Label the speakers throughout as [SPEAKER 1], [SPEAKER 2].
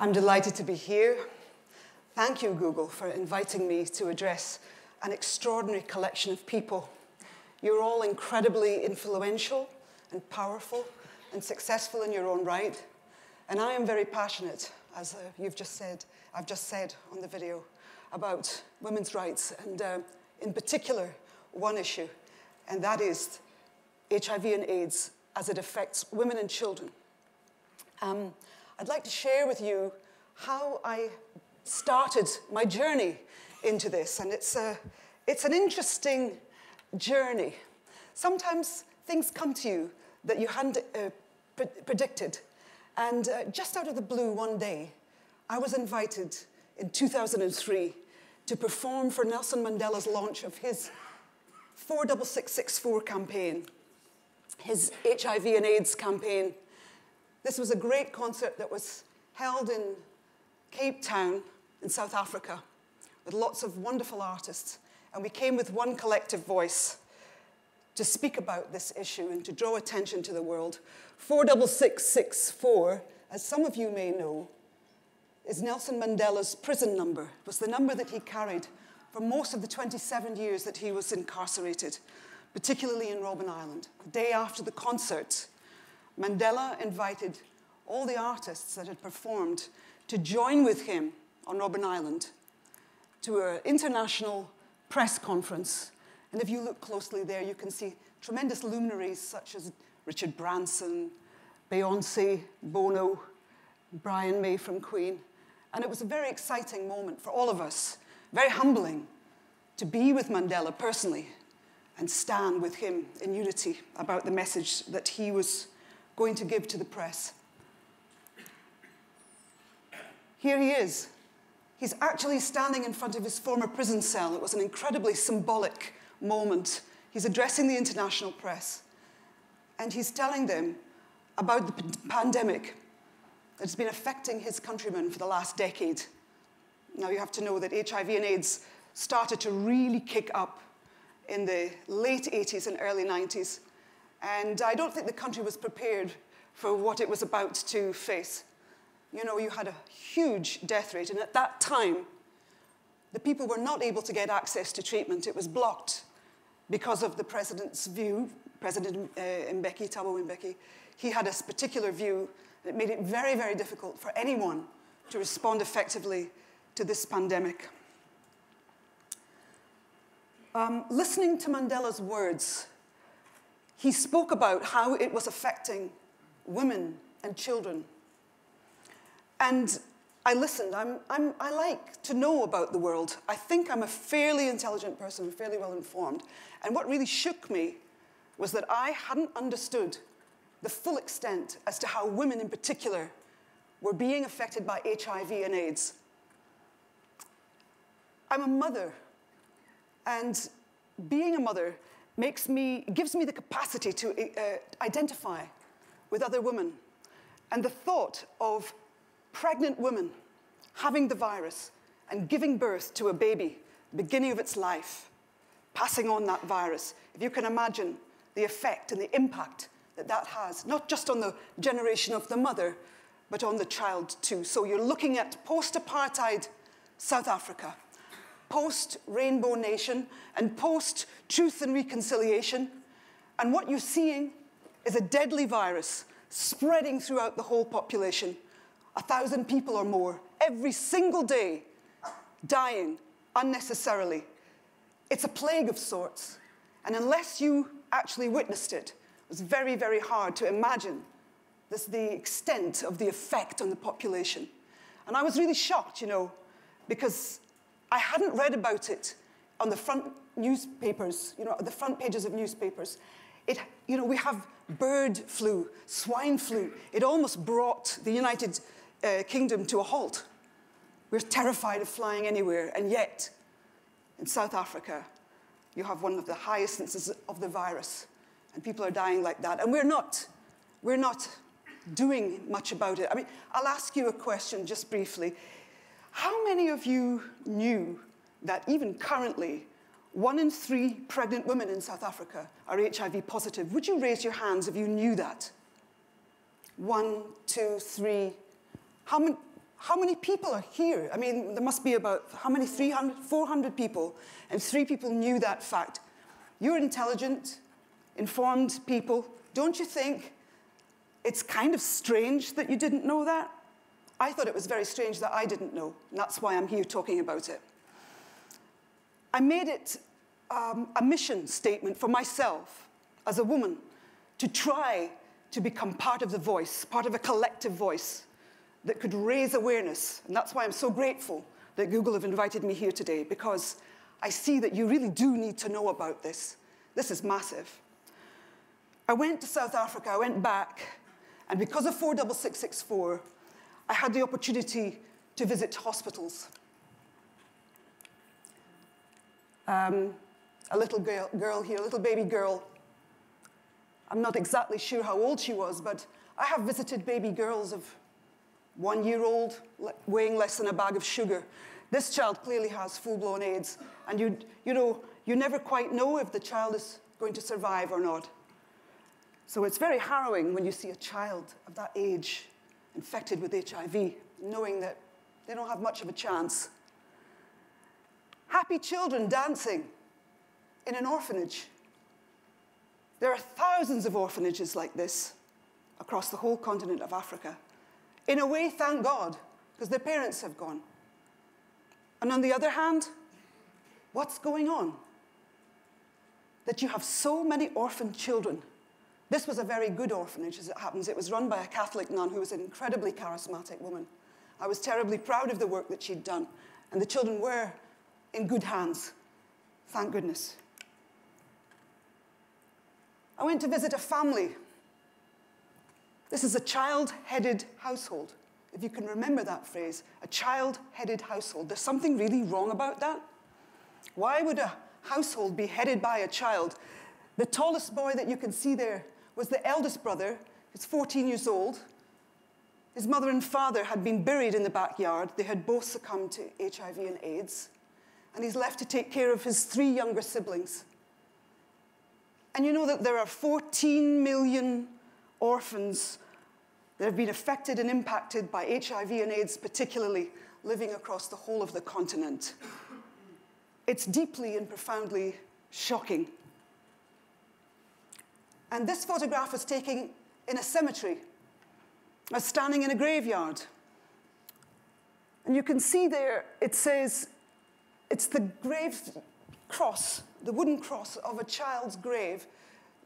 [SPEAKER 1] I'm delighted to be here. Thank you, Google, for inviting me to address an extraordinary collection of people. You're all incredibly influential and powerful and successful in your own right. And I am very passionate, as I've just said on the video, about women's rights, and in particular, one issue, and that is HIV and AIDS as it affects women and children. I'd like to share with you how I started my journey into this, and it's an interesting journey. Sometimes things come to you that you hadn't predicted, and just out of the blue one day, I was invited in 2003 to perform for Nelson Mandela's launch of his 46664 campaign, his HIV and AIDS campaign. This was a great concert that was held in Cape Town in South Africa with lots of wonderful artists. And we came with one collective voice to speak about this issue and to draw attention to the world. 46664, as some of you may know, is Nelson Mandela's prison number. It was the number that he carried for most of the 27 years that he was incarcerated, particularly in Robben Island. The day after the concert, Mandela invited all the artists that had performed to join with him on Robben Island to an international press conference. And if you look closely there, you can see tremendous luminaries such as Richard Branson, Beyoncé, Bono, Brian May from Queen. And it was a very exciting moment for all of us, very humbling to be with Mandela personally and stand with him in unity about the message that he was going to give to the press. Here he is. He's actually standing in front of his former prison cell. It was an incredibly symbolic moment. He's addressing the international press, and he's telling them about the pandemic that's been affecting his countrymen for the last decade. Now, you have to know that HIV and AIDS started to really kick up in the late 80s and early 90s. And I don't think the country was prepared for what it was about to face. You know, you had a huge death rate, and at that time, the people were not able to get access to treatment. It was blocked because of the president's view, President Mbeki, Thabo Mbeki. He had a particular view that made it very, very difficult for anyone to respond effectively to this pandemic. Listening to Mandela's words, he spoke about how it was affecting women and children. And I listened. I like to know about the world. I think I'm a fairly intelligent person, fairly well informed. And what really shook me was that I hadn't understood the full extent as to how women in particular were being affected by HIV and AIDS. I'm a mother, and being a mother gives me the capacity to identify with other women. And the thought of pregnant women having the virus and giving birth to a baby, beginning of its life, passing on that virus, if you can imagine the effect and the impact that that has, not just on the generation of the mother, but on the child too. So you're looking at post-apartheid South Africa, post-Rainbow Nation, and post-Truth and Reconciliation. And what you're seeing is a deadly virus spreading throughout the whole population. 1,000 people or more every single day dying unnecessarily. It's a plague of sorts. And unless you actually witnessed it, it was very, very hard to imagine the extent of the effect on the population. And I was really shocked, you know, because I hadn't read about it on the front newspapers, you know, the front pages of newspapers. We have bird flu, swine flu. It almost brought the United Kingdom to a halt. We're terrified of flying anywhere, and yet, in South Africa, you have one of the highest instances of the virus, and people are dying like that. And we're not doing much about it. I mean, I'll ask you a question just briefly. How many of you knew that even currently, 1 in 3 pregnant women in South Africa are HIV positive? Would you raise your hands if you knew that? 1, 2, 3. How many? how many people are here? I mean, there must be about, how many, 300, 400 people, and 3 people knew that fact. You're intelligent, informed people. Don't you think it's kind of strange that you didn't know that? I thought it was very strange that I didn't know, and that's why I'm here talking about it. I made it a mission statement for myself as a woman to try to become part of the voice, part of a collective voice that could raise awareness. And that's why I'm so grateful that Google have invited me here today, because I see that you really do need to know about this. This is massive. I went to South Africa, I went back, and because of 46664, I had the opportunity to visit hospitals. A little girl here, a little baby girl. I'm not exactly sure how old she was, but I have visited baby girls of 1-year-old weighing less than a bag of sugar. This child clearly has full-blown AIDS, and you never quite know if the child is going to survive or not. So it's very harrowing when you see a child of that age infected with HIV, knowing that they don't have much of a chance. Happy children dancing in an orphanage. There are thousands of orphanages like this across the whole continent of Africa. In a way, thank God, because their parents have gone. And on the other hand, what's going on? That you have so many orphaned children. This was a very good orphanage, as it happens. It was run by a Catholic nun who was an incredibly charismatic woman. I was terribly proud of the work that she'd done, and the children were in good hands. Thank goodness. I went to visit a family. This is a child-headed household, if you can remember that phrase, a child-headed household. There's something really wrong about that. Why would a household be headed by a child? The tallest boy that you can see there was the eldest brother. He's 14 years old. His mother and father had been buried in the backyard. They had both succumbed to HIV and AIDS. And he's left to take care of his 3 younger siblings. And you know that there are 14 million orphans that have been affected and impacted by HIV and AIDS, particularly living across the whole of the continent. It's deeply and profoundly shocking. And this photograph was taken in a cemetery. I was standing in a graveyard. And you can see there, it says, it's the grave cross, the wooden cross of a child's grave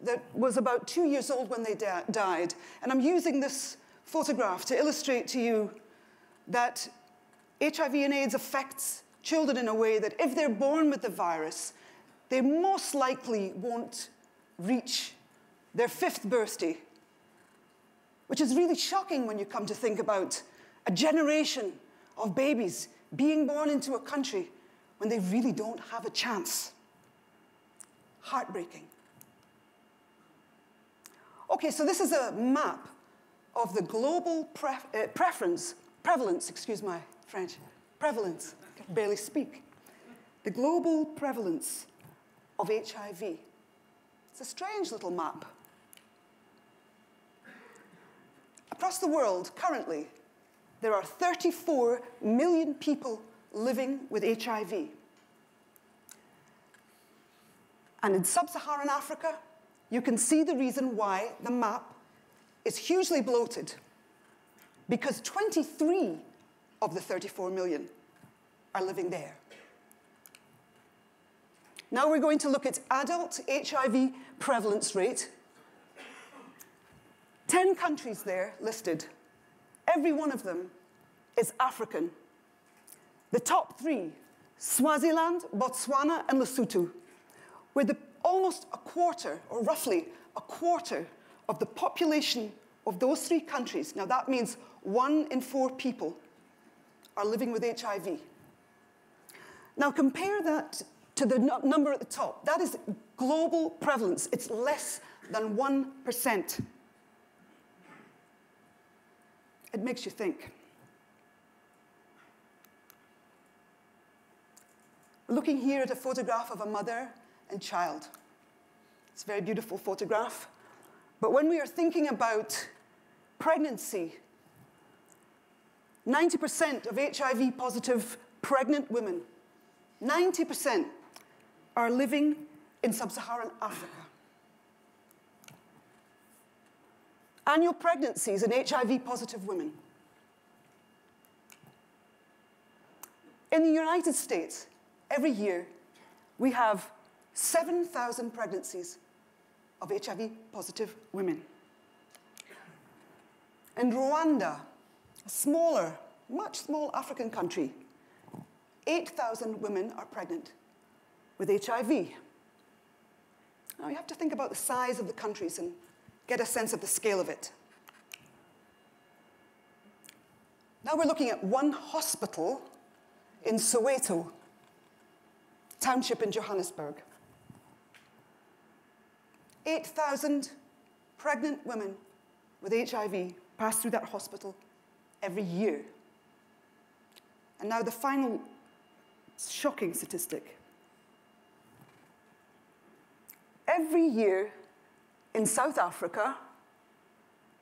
[SPEAKER 1] that was about 2 years old when they died. And I'm using this photograph to illustrate to you that HIV and AIDS affects children in a way that if they're born with the virus, they most likely won't reach their 5th birthday, which is really shocking when you come to think about a generation of babies being born into a country when they really don't have a chance. Heartbreaking. Okay, so this is a map of the global prevalence, excuse my French, prevalence, I can barely speak. The global prevalence of HIV. It's a strange little map. Across the world, currently, there are 34 million people living with HIV. And in sub-Saharan Africa, you can see the reason why the map is hugely bloated, because 23 of the 34 million are living there. Now we're going to look at adult HIV prevalence rate. 10 countries there listed. Every one of them is African. The top 3, Swaziland, Botswana, and Lesotho, where almost a quarter, or roughly a quarter, of the population of those 3 countries, now that means 1 in 4 people, are living with HIV. Now compare that to the number at the top. That is global prevalence. It's less than 1%. It makes you think. We're looking here at a photograph of a mother and child. It's a very beautiful photograph. But when we are thinking about pregnancy, 90% of HIV-positive pregnant women, 90% are living in sub-Saharan Africa. Annual pregnancies in HIV-positive women. In the United States, every year, we have 7,000 pregnancies of HIV-positive women. In Rwanda, a smaller, much smaller African country, 8,000 women are pregnant with HIV. Now, you have to think about the size of the countries and get a sense of the scale of it. Now we're looking at one hospital in Soweto township in Johannesburg. 8,000 pregnant women with HIV pass through that hospital every year. And now the final shocking statistic. Every year in South Africa,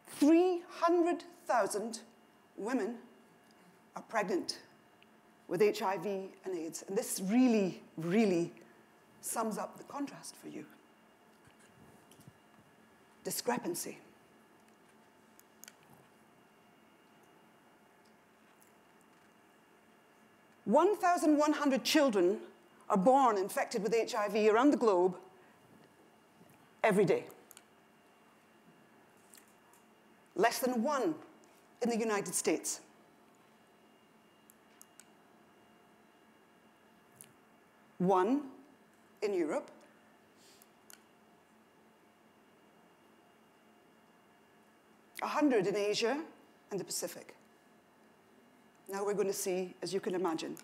[SPEAKER 1] 300,000 women are pregnant with HIV and AIDS. And this really, really sums up the contrast for you. Discrepancy. "1,100 children are born infected with HIV around the globe every day. Less than 1 in the United States. One in Europe. A 100 in Asia and the Pacific. Now we're going to see, as you can imagine,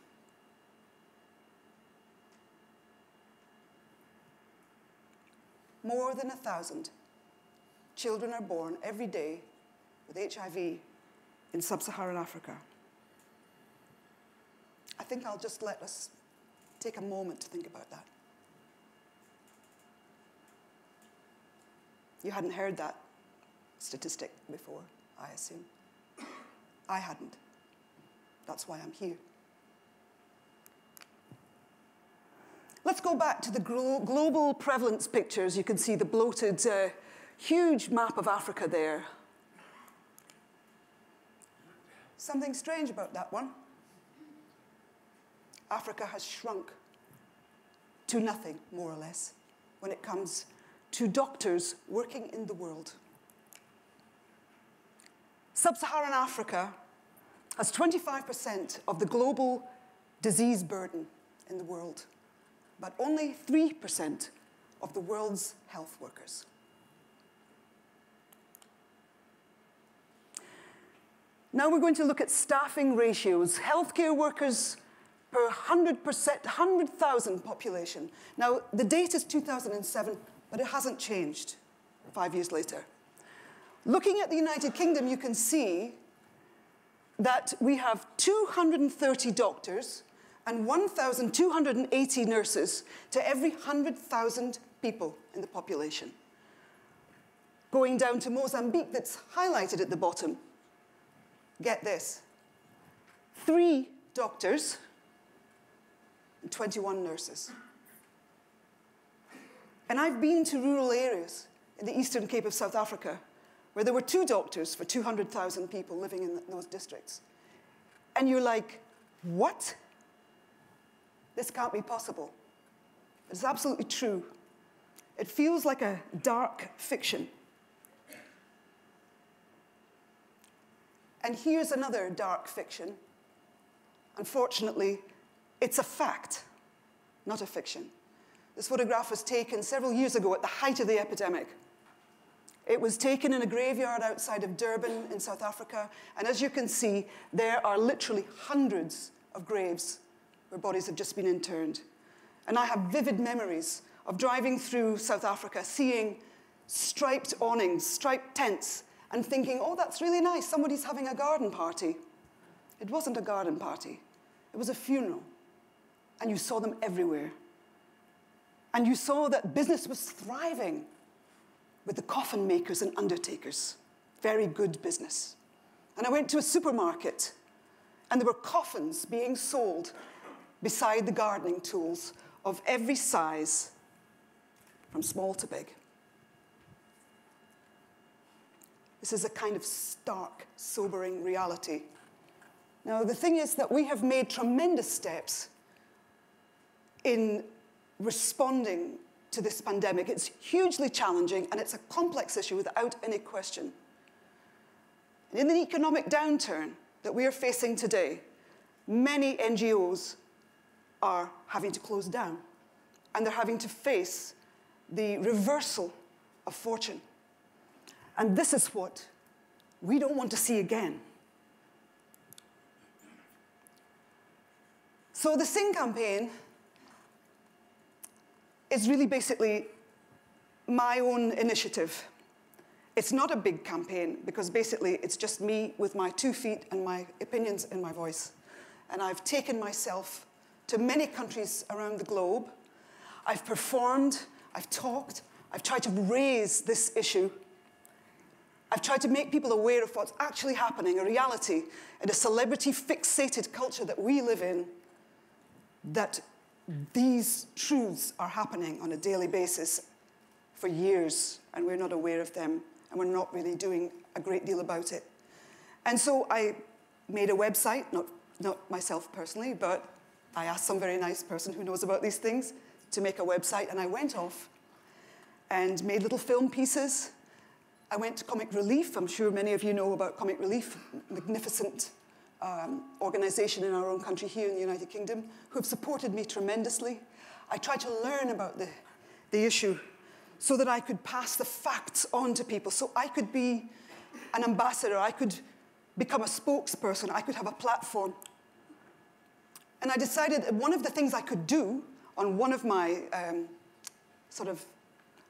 [SPEAKER 1] more than 1,000 children are born every day with HIV in sub-Saharan Africa. I think I'll just let us take a moment to think about that. You hadn't heard that statistic before, I assume. I hadn't. That's why I'm here. Let's go back to the global prevalence pictures. You can see the bloated, huge map of Africa there. Something strange about that one. Africa has shrunk to nothing, more or less, when it comes to doctors working in the world. Sub-Saharan Africa has 25% of the global disease burden in the world, but only 3% of the world's health workers. Now we're going to look at staffing ratios. Healthcare workers per 100,000 population. Now, the date is 2007, but it hasn't changed 5 years later. Looking at the United Kingdom, you can see that we have 230 doctors and 1,280 nurses to every 100,000 people in the population. Going down to Mozambique, that's highlighted at the bottom. Get this, 3 doctors and 21 nurses. And I've been to rural areas in the Eastern Cape of South Africa where there were 2 doctors for 200,000 people living in those districts. And you're like, what? This can't be possible. It's absolutely true. It feels like a dark fiction. And here's another dark fiction. Unfortunately, it's a fact, not a fiction. This photograph was taken several years ago at the height of the epidemic. It was taken in a graveyard outside of Durban in South Africa, and as you can see, there are literally hundreds of graves where bodies have just been interned. And I have vivid memories of driving through South Africa, seeing striped awnings, striped tents, and thinking, oh, that's really nice, somebody's having a garden party. It wasn't a garden party. It was a funeral. And you saw them everywhere. And you saw that business was thriving with the coffin makers and undertakers. Very good business. And I went to a supermarket, And there were coffins being sold beside the gardening tools of every size, from small to big. This is a kind of stark, sobering reality. Now, the thing is that we have made tremendous steps in responding to this pandemic. It's hugely challenging, and it's a complex issue without any question. And in the economic downturn that we are facing today, many NGOs are having to close down, and they're having to face the reversal of fortune. And this is what we don't want to see again. So the Sing campaign is really basically my own initiative. It's not a big campaign, because basically it's just me with my 2 feet and my opinions in my voice. And I've taken myself to many countries around the globe. I've performed, I've talked, I've tried to raise this issue. I've tried to make people aware of what's actually happening, a reality in a celebrity-fixated culture that we live in, that these truths are happening on a daily basis for years, and we're not aware of them, and we're not really doing a great deal about it. And so I made a website, not myself personally, but I asked some very nice person who knows about these things to make a website, and I went off and made little film pieces. I went to Comic Relief. I'm sure many of you know about Comic Relief, magnificent organization in our own country here in the United Kingdom, who have supported me tremendously. I tried to learn about the issue so that I could pass the facts on to people, so I could be an ambassador, I could become a spokesperson, I could have a platform. And I decided that one of the things I could do on one of my sort of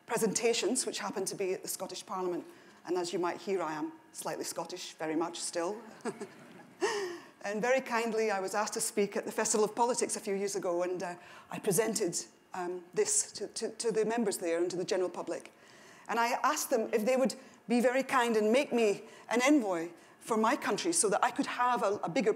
[SPEAKER 1] presentations, which happened to be at the Scottish Parliament, and as you might hear, I am slightly Scottish, very much still. And very kindly, I was asked to speak at the Festival of Politics a few years ago, and I presented this to the members there and to the general public. And I asked them if they would be very kind and make me an envoy for my country so that I could have a bigger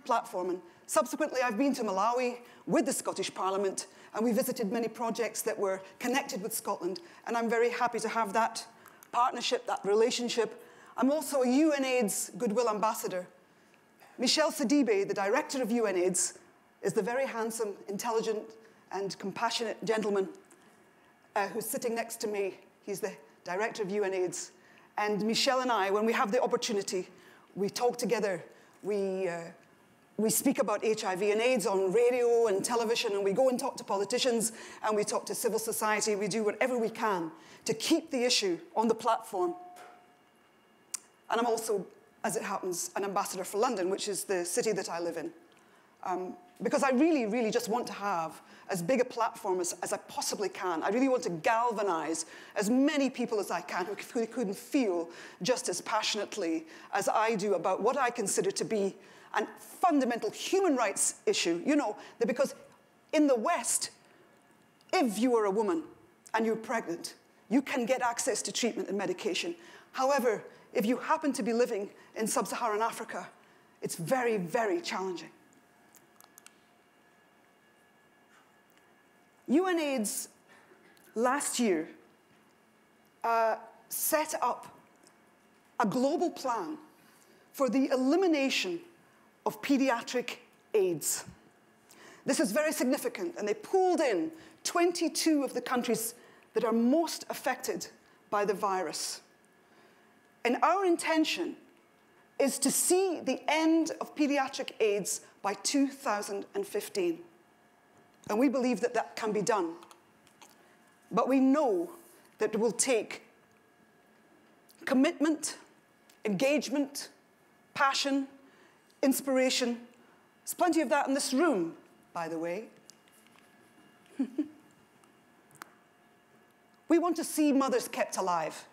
[SPEAKER 1] platform. And subsequently, I've been to Malawi with the Scottish Parliament, and we visited many projects that were connected with Scotland. And I'm very happy to have that partnership, that relationship. I'm also a UNAIDS Goodwill Ambassador. Michel Sidibe, the director of UNAIDS, is the very handsome, intelligent, and compassionate gentleman who's sitting next to me. He's the director of UNAIDS. And Michel and I, when we have the opportunity, we talk together. We speak about HIV and AIDS on radio and television, and we go and talk to politicians, and we talk to civil society. We do whatever we can to keep the issue on the platform. And I'm also, as it happens, an ambassador for London, which is the city that I live in. Because I really, really just want to have as big a platform as I possibly can. I really want to galvanize as many people as I can who couldn't feel just as passionately as I do about what I consider to be a fundamental human rights issue. You know, because in the West, if you are a woman and you're pregnant, you can get access to treatment and medication. However, if you happen to be living in sub-Saharan Africa, it's very, very challenging. UNAIDS last year set up a global plan for the elimination of pediatric AIDS. This is very significant, and they pulled in 22 of the countries that are most affected by the virus. And our intention is to see the end of pediatric AIDS by 2015. And we believe that that can be done. But we know that it will take commitment, engagement, passion, inspiration. There's plenty of that in this room, by the way. We want to see mothers kept alive.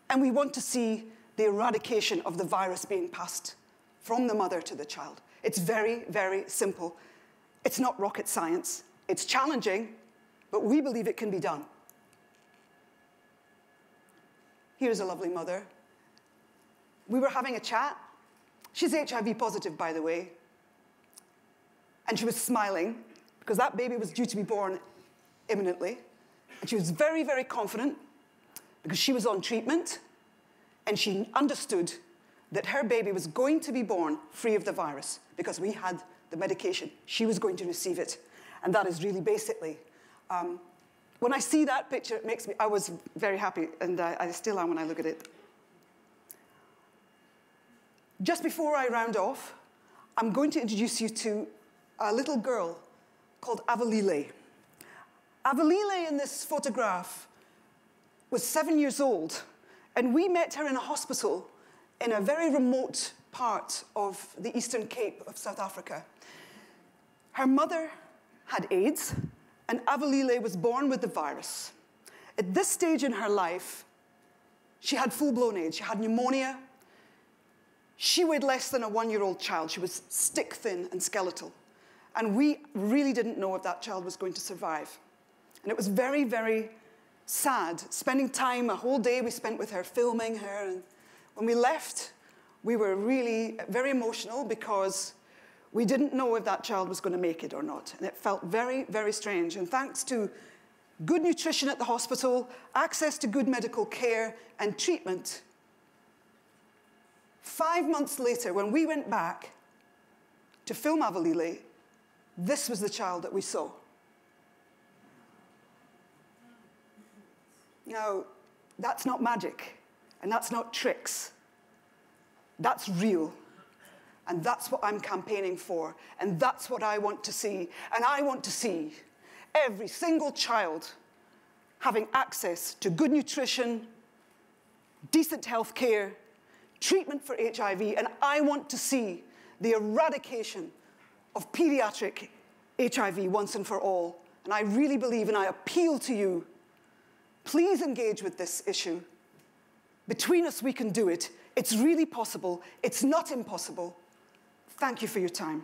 [SPEAKER 1] And we want to see the eradication of the virus being passed from the mother to the child. It's very, very simple. It's not rocket science. It's challenging, but we believe it can be done. Here's a lovely mother. We were having a chat. She's HIV positive, by the way. And she was smiling because that baby was due to be born imminently. And she was very, very confident because she was on treatment and she understood that her baby was going to be born free of the virus because we had the medication. She was going to receive it. And that is really basically, when I see that picture, it makes me, I was very happy, and I still am when I look at it. Just before I round off, I'm going to introduce you to a little girl called Avalile. Avalile in this photograph was 7 years old, and we met her in a hospital in a very remote part of the Eastern Cape of South Africa. Her mother had AIDS, and Avalile was born with the virus. At this stage in her life, she had full-blown AIDS. She had pneumonia. She weighed less than a 1-year-old child. She was stick-thin and skeletal. And we really didn't know if that child was going to survive. And it was very, very sad, spending time, a whole day we spent with her, filming her. And when we left, we were really very emotional because we didn't know if that child was going to make it or not. And it felt very, very strange. And thanks to good nutrition at the hospital, access to good medical care and treatment, 5 months later, when we went back to film Avalile, this was the child that we saw. Now, that's not magic, and that's not tricks. That's real. And that's what I'm campaigning for. And that's what I want to see. And I want to see every single child having access to good nutrition, decent health care, treatment for HIV. And I want to see the eradication of pediatric HIV once and for all. And I really believe, and I appeal to you, please engage with this issue. Between us, we can do it. It's really possible. It's not impossible. Thank you for your time.